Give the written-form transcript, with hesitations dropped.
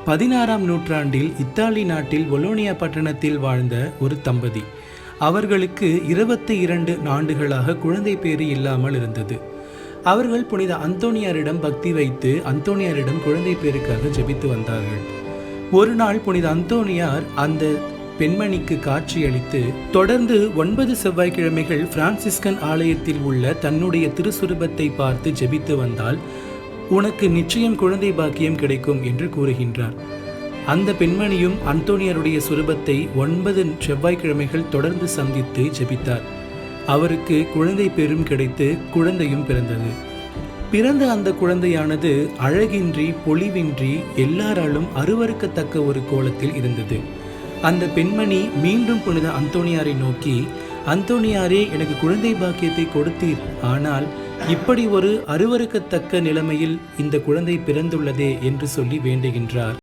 16ஆம் நூற்றாண்டில் இத்தாலி நாட்டில் பொலோனியா பட்டணத்தில் வாழ்ந்த ஒரு தம்பதி. அவர்களுக்கு 22 ஆண்டுகளாக குழந்தை பேறு இல்லாமல் இருந்தது. அவர்கள் புனித அந்தோனியாரிடம் பக்தி வைத்து அந்தோனியாரிடம் குழந்தை பேருக்காக ஜெபித்து வந்தார்கள். ஒரு நாள் புனித அந்தோனியார் அந்த பெண்மணிக்கு காட்சியளித்து, தொடர்ந்து 9 செவ்வாய்க்கிழமைகள் பிரான்சிஸ்கன் ஆலயத்தில் உள்ள தன்னுடைய திருசுரூபத்தை பார்த்து ஜெபித்து வந்தால் உனக்கு நிச்சயம் குழந்தை பாக்கியம் கிடைக்கும் என்று கூறுகின்றார். அந்த பெண்மணியும் அந்தோனியாருடைய சுரூபத்தை 9 செவ்வாய்க்கிழமைகள் தொடர்ந்து சந்தித்து ஜெபித்தார். அவருக்கு குழந்தை பேரும் கிடைத்து குழந்தையும் பிறந்தது. பிறந்த அந்த குழந்தையானது அழகின்றி பொலிவின்றி எல்லாராலும் அருவருக்கத்தக்க ஒரு கோலத்தில் இருந்தது. அந்த பெண்மணி மீண்டும் புனித அந்தோனியாரை நோக்கி, அந்தோனியாரே, எனக்கு குழந்தை பாக்கியத்தை கொடுத்தீர், ஆனால் இப்படி ஒரு அருவருக்கத்தக்க நிலைமையில் இந்த குழந்தை பிறந்துள்ளதே என்று சொல்லி வேண்டுகின்றார்.